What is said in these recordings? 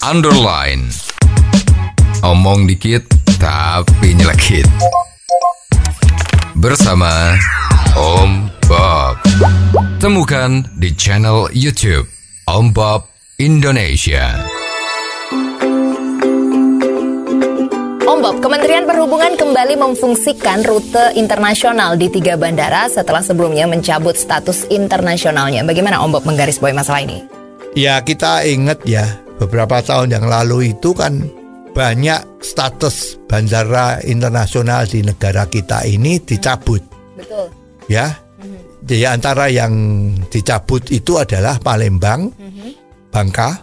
underline. Omong dikit tapi nyelekit. Bersama Om Bob. Temukan di channel YouTube Om Bob Indonesia. Om Bob, Kementerian Perhubungan kembali memfungsikan rute internasional di 3 bandara setelah sebelumnya mencabut status internasionalnya. Bagaimana Om Bob menggarisbawahi masalah ini? Ya, kita ingat ya, beberapa tahun yang lalu itu kan banyak status bandara internasional di negara kita ini dicabut. Betul. Ya, di antara yang dicabut itu adalah Palembang, Bangka,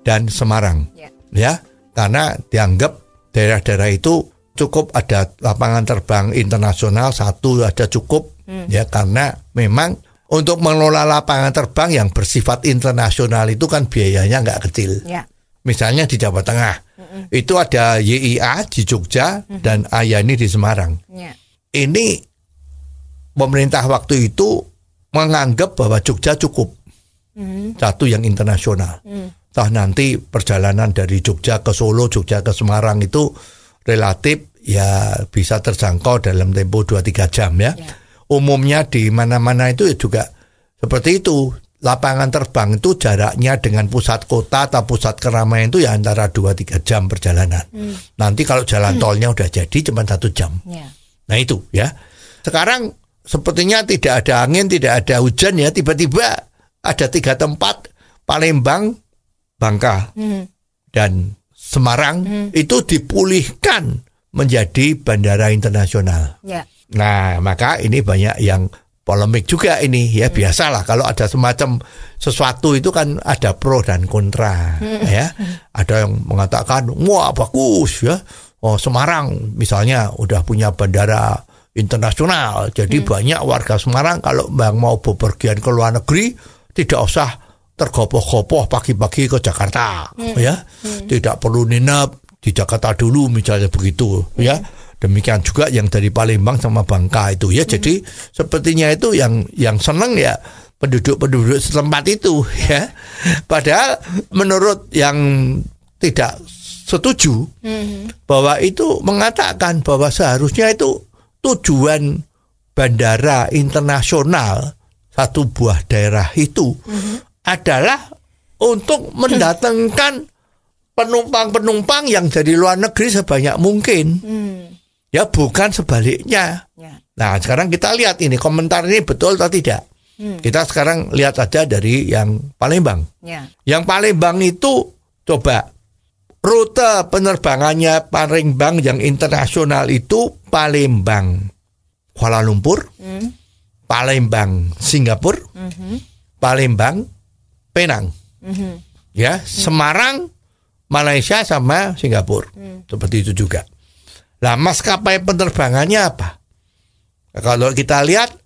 dan Semarang. Ya, karena dianggap daerah-daerah itu cukup ada lapangan terbang internasional, satu ada cukup, ya, karena memang untuk mengelola lapangan terbang yang bersifat internasional itu kan biayanya nggak kecil. Ya. Misalnya di Jawa Tengah, itu ada YIA di Jogja dan Ayani di Semarang. Ya. Ini pemerintah waktu itu menganggap bahwa Jogja cukup, satu yang internasional. Toh nanti perjalanan dari Jogja ke Solo, Jogja ke Semarang itu relatif ya bisa terjangkau dalam tempo 2-3 jam ya. Umumnya di mana-mana itu juga seperti itu. Lapangan terbang itu jaraknya dengan pusat kota atau pusat keramaian itu ya antara 2-3 jam perjalanan. Nanti kalau jalan tolnya udah jadi cuma 1 jam. Nah itu ya. Sekarang sepertinya tidak ada angin, tidak ada hujan ya. Tiba-tiba ada 3 tempat, Palembang, Bangka, dan Semarang itu dipulihkan menjadi bandara internasional. Nah, maka ini banyak yang polemik juga ini ya. Biasalah kalau ada semacam sesuatu itu kan ada pro dan kontra ya. Ada yang mengatakan wah bagus ya, oh Semarang misalnya udah punya bandara internasional, jadi banyak warga Semarang kalau mau bepergian ke luar negeri tidak usah tergopoh-gopoh pagi-pagi ke Jakarta ya. Tidak perlu nginep di Jakarta dulu misalnya begitu ya. Demikian juga yang dari Palembang sama Bangka itu ya. Jadi sepertinya itu yang senang ya penduduk-penduduk setempat itu ya. Padahal menurut yang tidak setuju bahwa itu mengatakan bahwa seharusnya itu tujuan bandara internasional satu buah daerah itu adalah untuk mendatangkan penumpang-penumpang yang dari luar negeri sebanyak mungkin. Ya bukan sebaliknya. Nah sekarang kita lihat ini komentar ini betul atau tidak. Kita sekarang lihat aja dari yang Palembang. Yang Palembang itu coba rute penerbangannya Palembang yang internasional itu Palembang Kuala Lumpur, Palembang Singapura, Palembang Penang, ya Semarang Malaysia sama Singapura, seperti itu juga. Lah maskapai penerbangannya apa? Kalau kita lihat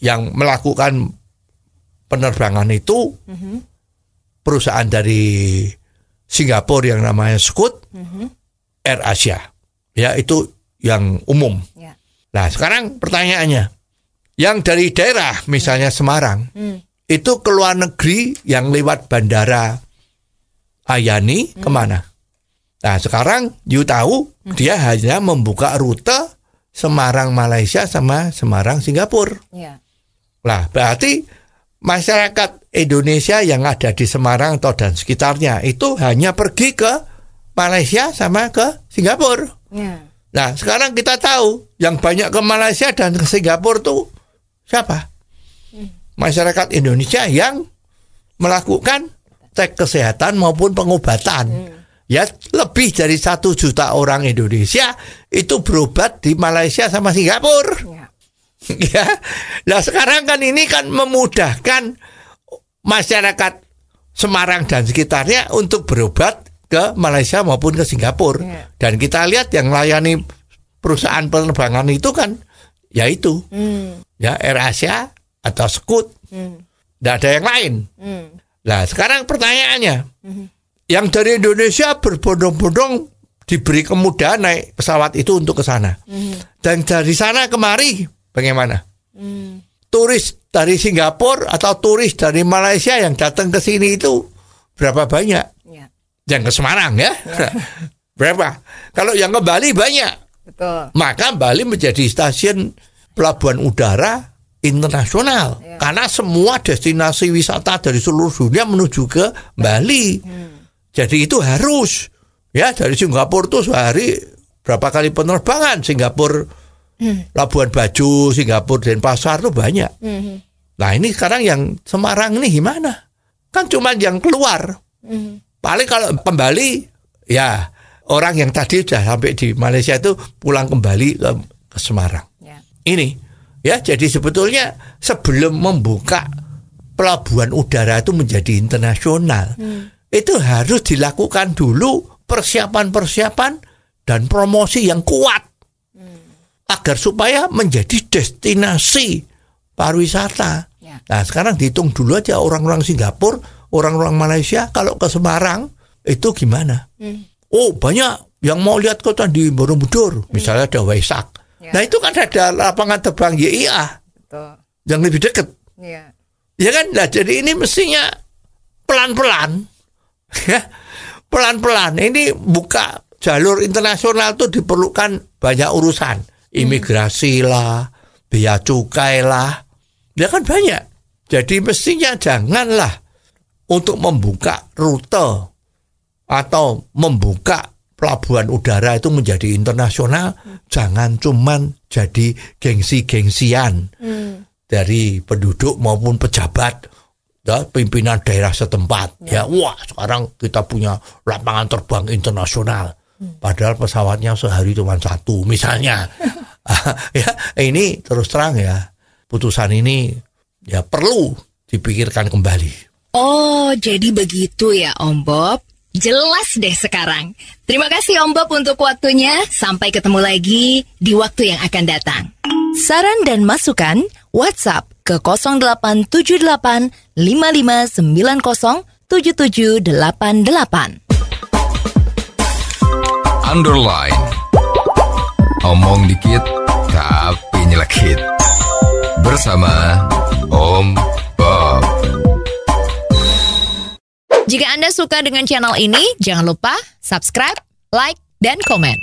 yang melakukan penerbangan itu perusahaan dari Singapura yang namanya Scoot, Air Asia, ya itu yang umum. Nah sekarang pertanyaannya, yang dari daerah misalnya Semarang itu ke luar negeri yang lewat bandara Ayani kemana? Nah sekarang you tahu dia hanya membuka rute Semarang Malaysia sama Semarang Singapura. Lah berarti masyarakat Indonesia yang ada di Semarang atau dan sekitarnya itu hanya pergi ke Malaysia sama ke Singapura. Nah sekarang kita tahu yang banyak ke Malaysia dan ke Singapura tuh siapa? Masyarakat Indonesia yang melakukan cek kesehatan maupun pengobatan. Ya lebih dari 1 juta orang Indonesia itu berobat di Malaysia sama Singapura. Ya, nah sekarang kan ini kan memudahkan masyarakat Semarang dan sekitarnya untuk berobat ke Malaysia maupun ke Singapura. Dan kita lihat yang layani perusahaan penerbangan itu kan yaitu ya Air Asia atau Scoot. Tidak ada yang lain. Nah sekarang pertanyaannya, yang dari Indonesia berbondong-bondong diberi kemudahan naik pesawat itu untuk ke sana. Dan dari sana kemari bagaimana? Turis dari Singapura atau turis dari Malaysia yang datang ke sini itu berapa banyak? Yang ke Semarang ya. Berapa? Kalau yang ke Bali banyak. Betul. Maka Bali menjadi stasiun pelabuhan udara internasional. Karena semua destinasi wisata dari seluruh dunia menuju ke Bali. Jadi itu harus. Ya, dari Singapura tuh sehari berapa kali penerbangan. Singapura, Labuan Bajo, Singapura, Denpasar tuh banyak. Nah ini sekarang yang Semarang ini gimana? Kan cuma yang keluar. Paling kalau kembali, ya orang yang tadi sudah sampai di Malaysia itu pulang kembali ke Semarang. Ini, ya jadi sebetulnya sebelum membuka pelabuhan udara itu menjadi internasional, itu harus dilakukan dulu persiapan-persiapan dan promosi yang kuat agar supaya menjadi destinasi pariwisata. Nah sekarang dihitung dulu aja orang-orang Singapura, orang-orang Malaysia kalau ke Semarang itu gimana? Oh banyak yang mau lihat kota di Borobudur, misalnya ada Waisak. Nah itu kan ada lapangan terbang YIA yang lebih dekat. Ya kan? Nah jadi ini mestinya pelan-pelan, ya pelan-pelan. Ini buka jalur internasional tuh diperlukan banyak urusan, imigrasi lah, bea cukai lah, ya kan banyak. Jadi mestinya janganlah untuk membuka rute atau membuka pelabuhan udara itu menjadi internasional, jangan cuman jadi gengsi-gengsian dari penduduk maupun pejabat, ya, pimpinan daerah setempat. Ya, wah sekarang kita punya lapangan terbang internasional, padahal pesawatnya sehari cuma satu, misalnya. Ya, ini terus terang ya, putusan ini ya perlu dipikirkan kembali. Oh, jadi begitu ya Om Bob. Jelas deh sekarang. Terima kasih Om Bob untuk waktunya. Sampai ketemu lagi di waktu yang akan datang. Saran dan masukan WhatsApp ke 0878 5590 7788. Underline. Omong dikit tapi nyelekit. Bersama Om Bob. Jika Anda suka dengan channel ini, jangan lupa subscribe, like, dan komen.